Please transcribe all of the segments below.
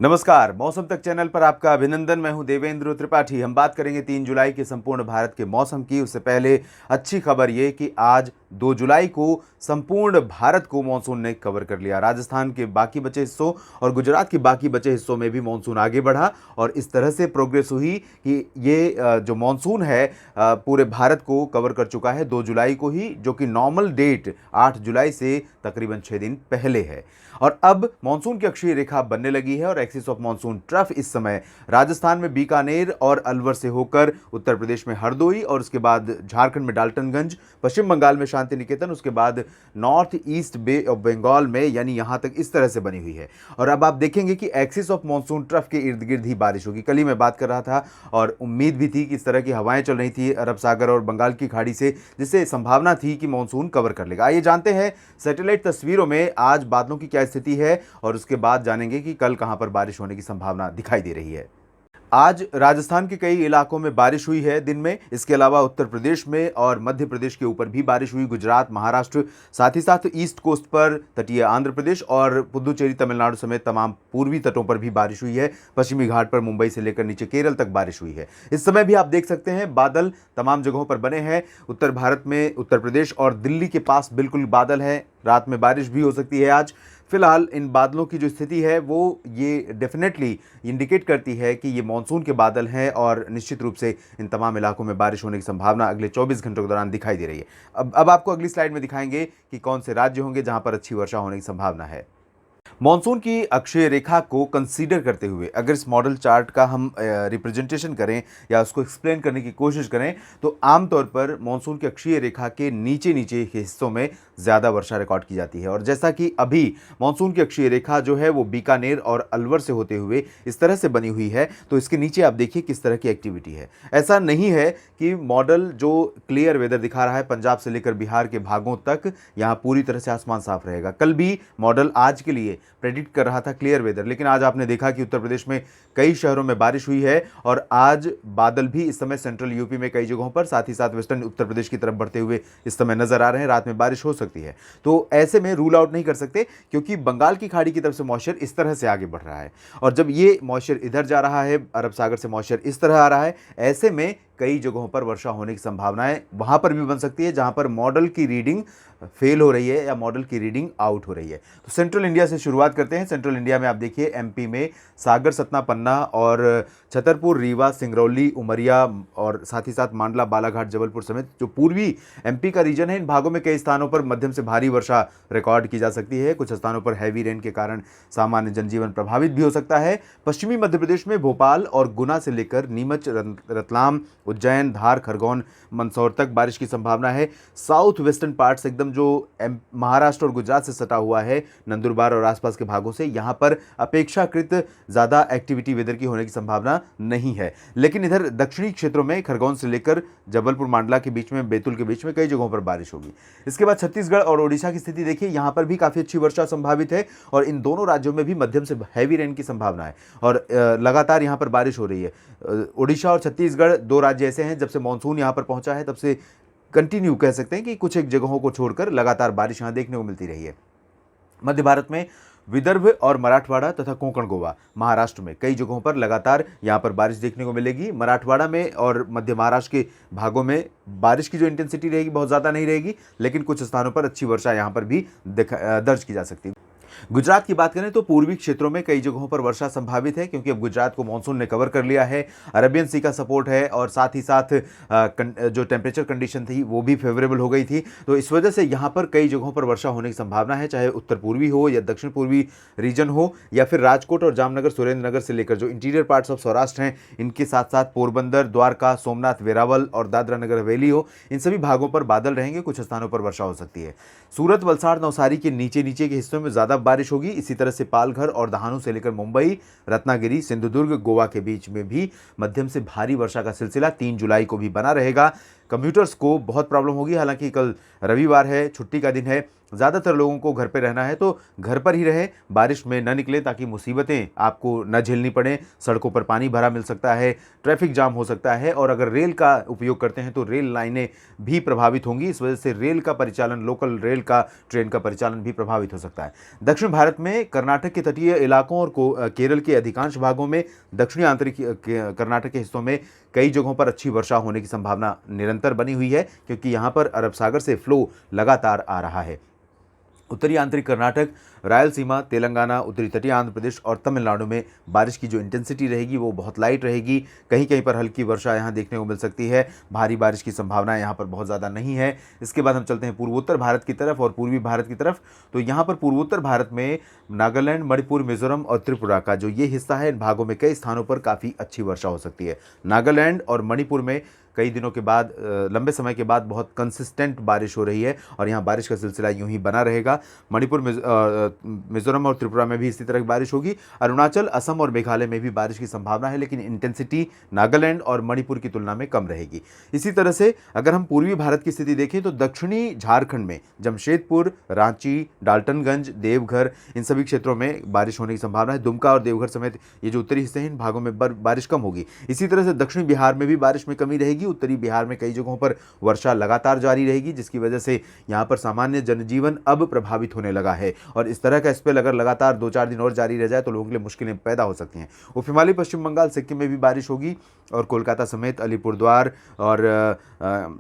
नमस्कार, मौसम तक चैनल पर आपका अभिनंदन। मैं हूं देवेंद्र त्रिपाठी। हम बात करेंगे 3 जुलाई के संपूर्ण भारत के मौसम की। उससे पहले अच्छी खबर ये कि आज 2 जुलाई को संपूर्ण भारत को मानसून ने कवर कर लिया। राजस्थान के बाकी बचे हिस्सों और गुजरात के बाकी बचे हिस्सों में भी मानसून आगे बढ़ा और इस तरह से प्रोग्रेस हुई कि ये जो मानसून है पूरे भारत को कवर कर चुका है 2 जुलाई को ही, जो कि नॉर्मल डेट 8 जुलाई से तकरीबन 6 दिन पहले है। और अब मानसून की अक्षीय रेखा बनने लगी है और एक्सिस ऑफ मानसून ट्रफ इस समय राजस्थान में बीकानेर और अलवर से होकर उत्तर प्रदेश में हरदोई और उसके बाद झारखंड में डाल्टनगंज, पश्चिम बंगाल में शांति निकेतन, उसके बाद north east bay of Bengal में, यानी यहां तक इस तरह से बनी हुई है। और अब आप देखेंगे कि एक्सिस ऑफ मानसून ट्रफ के इर्द गिर्द ही बारिश होगी। कल ही मैं बात कर रहा था और उम्मीद भी थी कि इस तरह की हवाएं चल रही थी अरब सागर और बंगाल की खाड़ी से, जिससे संभावना थी कि मानसून कवर कर लेगा। आइए जानते हैं सैटेलाइट तस्वीरों में आज बादलों की क्या स्थिति है और उसके बाद जानेंगे कि कल कहां पर बारिश होने की संभावना दिखाई दे रही है। आज राजस्थान के कई इलाकों में बारिश हुई है दिन में। इसके अलावा उत्तर प्रदेश में और मध्य प्रदेश के ऊपर भी बारिश हुई, गुजरात, महाराष्ट्र, साथ ही साथ ईस्ट कोस्ट पर तटीय आंध्र प्रदेश और पुदुचेरी, तमिलनाडु समेत तमाम पूर्वी तटों पर भी बारिश हुई है। पश्चिमी घाट पर मुंबई से लेकर नीचे केरल तक बारिश हुई है। इस समय भी आप देख सकते हैं बादल तमाम जगहों पर बने हैं। उत्तर भारत में उत्तर प्रदेश और दिल्ली के पास बिल्कुल बादल है। रात में बारिश भी हो सकती है आज। फिलहाल इन बादलों की जो स्थिति है वो ये डेफिनेटली इंडिकेट करती है कि ये मानसून के बादल हैं और निश्चित रूप से इन तमाम इलाकों में बारिश होने की संभावना अगले 24 घंटों के दौरान दिखाई दे रही है। अब आपको अगली स्लाइड में दिखाएंगे कि कौन से राज्य होंगे जहां पर अच्छी वर्षा होने की संभावना है। मॉनसून की अक्षीय रेखा को कंसीडर करते हुए अगर इस मॉडल चार्ट का हम रिप्रेजेंटेशन करें या उसको एक्सप्लेन करने की कोशिश करें तो आमतौर पर मॉनसून की अक्षीय रेखा के नीचे नीचे के हिस्सों में ज़्यादा वर्षा रिकॉर्ड की जाती है। और जैसा कि अभी मॉनसून की अक्षीय रेखा जो है वो बीकानेर और अलवर से होते हुए इस तरह से बनी हुई है, तो इसके नीचे आप देखिए किस तरह की एक्टिविटी है। ऐसा नहीं है कि मॉडल जो क्लियर वेदर दिखा रहा है पंजाब से लेकर बिहार के भागों तक, यहाँ पूरी तरह से आसमान साफ रहेगा। कल भी मॉडल आज के लिए प्रेडिक्ट कर रहा था क्लियर वेदर, लेकिन आज आपने देखा कि उत्तर प्रदेश में कई शहरों में बारिश हुई है और आज बादल भी इस समय सेंट्रल यूपी में कई जगहों पर, साथ ही साथ वेस्टर्न उत्तर प्रदेश की तरफ बढ़ते हुए इस समय नजर आ रहे हैं। रात में बारिश हो सकती है, तो ऐसे में रूल आउट नहीं कर सकते क्योंकि बंगाल की खाड़ी की तरफ से मॉइस्चर इस तरह से आगे बढ़ रहा है और जब ये मॉइस्चर इधर जा रहा है, अरब सागर से मॉइस्चर इस तरह आ रहा है, ऐसे में कई जगहों पर वर्षा होने की संभावनाएं वहां पर भी बन सकती है जहां पर मॉडल की रीडिंग फेल हो रही है या मॉडल की रीडिंग आउट हो रही है। तो सेंट्रल इंडिया से शुरुआत करते हैं। सेंट्रल इंडिया में आप देखिए एमपी में सागर, सतना, पन्ना और छतरपुर, रीवा, सिंगरौली, उमरिया और साथ ही साथ मांडला, बालाघाट, जबलपुर समेत जो पूर्वी एमपी का रीजन है, इन भागों में कई स्थानों पर मध्यम से भारी वर्षा रिकॉर्ड की जा सकती है। कुछ स्थानों पर हैवी रेन के कारण सामान्य जनजीवन प्रभावित भी हो सकता है। पश्चिमी मध्य प्रदेश में भोपाल और गुना से लेकर नीमच, रतलाम, उज्जैन, धार, खरगोन, मंदसौर तक बारिश की संभावना है। साउथ वेस्टर्न पार्ट्स एकदम जो महाराष्ट्र और गुजरात से सटा हुआ है, नंदुरबार और आसपास के भागों से, यहां पर अपेक्षाकृत ज्यादा एक्टिविटी वेदर की होने की संभावना नहीं है। लेकिन इधर दक्षिणी क्षेत्रों में खरगोन से लेकर जबलपुर, मांडला के बीच में, बैतूल के बीच में कई जगहों पर बारिश होगी। इसके बाद छत्तीसगढ़ और ओडिशा की स्थिति देखिए, यहां पर भी काफी अच्छी वर्षा संभावित है और इन दोनों राज्यों में भी मध्यम से हैवी रेन की संभावना है और लगातार यहां पर बारिश हो रही है। ओडिशा और छत्तीसगढ़ दो राज्य ऐसे हैं जब से मानसून यहां पर पहुंचा है तब से कंटिन्यू कह सकते हैं कि कुछ एक जगहों को छोड़कर लगातार बारिश यहां देखने को मिलती रही है। मध्य भारत में विदर्भ और मराठवाड़ा तथा कोंकण, गोवा, महाराष्ट्र में कई जगहों पर लगातार यहां पर बारिश देखने को मिलेगी। मराठवाड़ा में और मध्य महाराष्ट्र के भागों में बारिश की जो इंटेंसिटी रहेगी बहुत ज़्यादा नहीं रहेगी, लेकिन कुछ स्थानों पर अच्छी वर्षा यहां पर भी दर्ज की जा सकती है। गुजरात की बात करें तो पूर्वी क्षेत्रों में कई जगहों पर वर्षा संभावित है क्योंकि अब गुजरात को मानसून ने कवर कर लिया है। अरबियन सी का सपोर्ट है और साथ ही साथ जो टेम्परेचर कंडीशन थी वो भी फेवरेबल हो गई थी, तो इस वजह से यहाँ पर कई जगहों पर वर्षा होने की संभावना है, चाहे उत्तर पूर्वी हो या दक्षिण पूर्वी रीजन हो या फिर राजकोट और जामनगर, सुरेंद्रनगर से लेकर जो इंटीरियर पार्ट्स ऑफ सौराष्ट्र हैं, इनके साथ साथ पोरबंदर, द्वारका, सोमनाथ, वेरावल और दादरा नगर हवेली हो, इन सभी भागों पर बादल रहेंगे। कुछ स्थानों पर वर्षा हो सकती है। सूरत, वलसाड़, नवसारी के नीचे नीचे के हिस्सों में ज़्यादा बारिश होगी। इसी तरह से पालघर और दहानू से लेकर मुंबई, रत्नागिरी, सिंधुदुर्ग, गोवा के बीच में भी मध्यम से भारी वर्षा का सिलसिला 3 जुलाई को भी बना रहेगा। कंप्यूटर्स को बहुत प्रॉब्लम होगी। हालांकि कल रविवार है, छुट्टी का दिन है, ज़्यादातर लोगों को घर पे रहना है, तो घर पर ही रहें, बारिश में न निकलें ताकि मुसीबतें आपको न झेलनी पड़ें। सड़कों पर पानी भरा मिल सकता है, ट्रैफिक जाम हो सकता है, और अगर रेल का उपयोग करते हैं तो रेल लाइनें भी प्रभावित होंगी। इस वजह से रेल का परिचालन, लोकल रेल का, ट्रेन का परिचालन भी प्रभावित हो सकता है। दक्षिण भारत में कर्नाटक के तटीय इलाकों और केरल के अधिकांश भागों में, दक्षिणी आंतरिक कर्नाटक के हिस्सों में कई जगहों पर अच्छी वर्षा होने की संभावना निरंतर बनी हुई है, क्योंकि यहाँ पर अरब सागर से फ्लो लगातार आ रहा है। उत्तरी आंतरिक कर्नाटक, रायलसीमा, तेलंगाना, उत्तरी तटीय आंध्र प्रदेश और तमिलनाडु में बारिश की जो इंटेंसिटी रहेगी वो बहुत लाइट रहेगी। कहीं कहीं पर हल्की वर्षा यहाँ देखने को मिल सकती है। भारी बारिश की संभावना यहाँ पर बहुत ज़्यादा नहीं है। इसके बाद हम चलते हैं पूर्वोत्तर भारत की तरफ और पूर्वी भारत की तरफ। तो यहाँ पर पूर्वोत्तर भारत में नागालैंड, मणिपुर, मिजोरम और त्रिपुरा का जो ये हिस्सा है, इन भागों में कई स्थानों पर काफ़ी अच्छी वर्षा हो सकती है। नागालैंड और मणिपुर में कई दिनों के बाद, लंबे समय के बाद बहुत कंसिस्टेंट बारिश हो रही है और यहाँ बारिश का सिलसिला यूं ही बना रहेगा। मणिपुर, मिजोरम और त्रिपुरा में भी इसी तरह की बारिश होगी। अरुणाचल, असम और मेघालय में भी बारिश की संभावना है, लेकिन इंटेंसिटी नागालैंड और मणिपुर की तुलना में कम रहेगी। इसी तरह से अगर हम पूर्वी भारत की स्थिति देखें तो दक्षिणी झारखंड में जमशेदपुर, रांची, डाल्टनगंज, देवघर, इन सभी क्षेत्रों में बारिश होने की संभावना है। दुमका और देवघर समेत ये जो उत्तरी हिस्से हैं, इन भागों में बारिश कम होगी। इसी तरह से दक्षिणी बिहार में भी बारिश में कमी रहेगी। उत्तरी बिहार में कई जगहों पर वर्षा लगातार जारी रहेगी, जिसकी वजह से यहां पर सामान्य जनजीवन अब प्रभावित होने लगा है, और इस तरह का स्पेल अगर लगातार 2-4 दिन और जारी रह जाए तो लोगों के लिए मुश्किलें पैदा हो सकती हैं। उप हिमालयी पश्चिम बंगाल, सिक्किम में भी बारिश होगी, और कोलकाता समेत अलीपुरद्वार और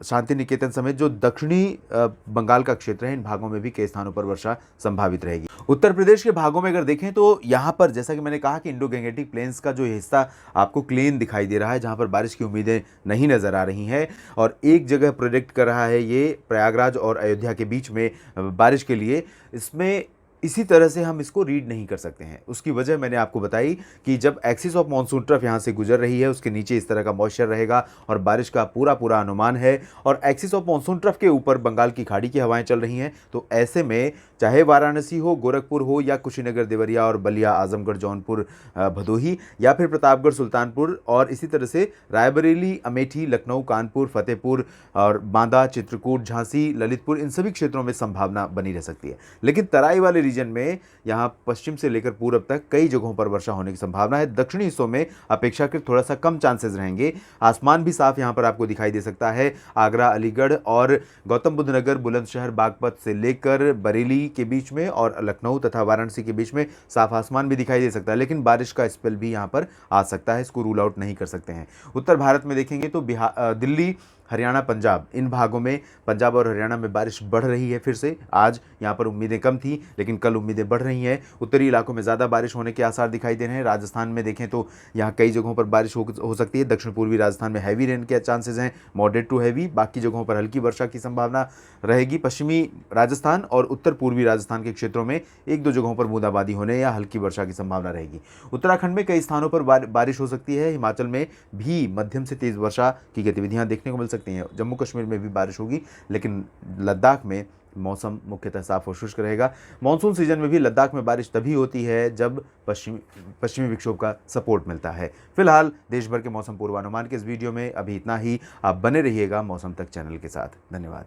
शांति निकेतन समेत जो दक्षिणी बंगाल का क्षेत्र है, इन भागों में भी कई स्थानों पर वर्षा संभावित रहेगी। उत्तर प्रदेश के भागों में अगर देखें तो यहाँ पर, जैसा कि मैंने कहा कि इंडो गैंगेटिक प्लेन्स का जो हिस्सा आपको क्लीन दिखाई दे रहा है, जहाँ पर बारिश की उम्मीदें नहीं नजर आ रही हैं, और एक जगह प्रेडिक्ट कर रहा है ये प्रयागराज और अयोध्या के बीच में बारिश के लिए। इसमें इसी तरह से हम इसको रीड नहीं कर सकते हैं। उसकी वजह मैंने आपको बताई कि जब एक्सिस ऑफ मॉनसून ट्रफ यहाँ से गुजर रही है, उसके नीचे इस तरह का मॉइस्चर रहेगा और बारिश का पूरा अनुमान है, और एक्सिस ऑफ मॉनसून ट्रफ के ऊपर बंगाल की खाड़ी की हवाएं चल रही हैं। तो ऐसे में चाहे वाराणसी हो, गोरखपुर हो, या कुशीनगर, देवरिया और बलिया, आजमगढ़, जौनपुर, भदोही, या फिर प्रतापगढ़, सुल्तानपुर, और इसी तरह से रायबरेली, अमेठी, लखनऊ, कानपुर, फतेहपुर और बांदा, चित्रकूट, झांसी, ललितपुर, इन सभी क्षेत्रों में संभावना बनी रह सकती है। लेकिन तराई वाले रीजन में यहां पश्चिम से लेकर पूर्व तक कई जगहों पर वर्षा होने की संभावना है। दक्षिणी हिस्सों में अपेक्षाकृत थोड़ा सा कम चांसेस रहेंगे। आसमान भी साफ यहां पर आपको दिखाई दे सकता है। आगरा, अलीगढ़ और गौतम बुद्ध नगर, बुलंदशहर, बागपत से लेकर बरेली के बीच में और लखनऊ तथा वाराणसी के बीच में साफ आसमान भी दिखाई दे सकता है, लेकिन बारिश का स्पेल भी यहां पर आ सकता है। इसको रूल आउट नहीं कर सकते हैं। उत्तर भारत में देखेंगे तो दिल्ली, हरियाणा, पंजाब, इन भागों में, पंजाब और हरियाणा में बारिश बढ़ रही है फिर से। आज यहाँ पर उम्मीदें कम थी, लेकिन कल उम्मीदें बढ़ रही हैं। उत्तरी इलाकों में ज़्यादा बारिश होने के आसार दिखाई दे रहे हैं। राजस्थान में देखें तो यहाँ कई जगहों पर बारिश हो सकती है। दक्षिण पूर्वी राजस्थान में हैवी रेन के चांसेस हैं, मॉडरेट टू हैवी। बाकी जगहों पर हल्की वर्षा की संभावना रहेगी। पश्चिमी राजस्थान और उत्तर पूर्वी राजस्थान के क्षेत्रों में 1-2 जगहों पर बूंदाबांदी होने या हल्की वर्षा की संभावना रहेगी। उत्तराखंड में कई स्थानों पर बारिश हो सकती है। हिमाचल में भी मध्यम से तेज़ वर्षा की गतिविधियाँ देखने को मिल सकती हैं। जम्मू कश्मीर में भी बारिश होगी, लेकिन लद्दाख में मौसम मुख्यतः साफ और शुष्क रहेगा। मानसून सीजन में भी लद्दाख में बारिश तभी होती है जब पश्चिमी विक्षोभ का सपोर्ट मिलता है। फिलहाल देश भर के मौसम पूर्वानुमान के इस वीडियो में अभी इतना ही। आप बने रहिएगा मौसम तक चैनल के साथ। धन्यवाद।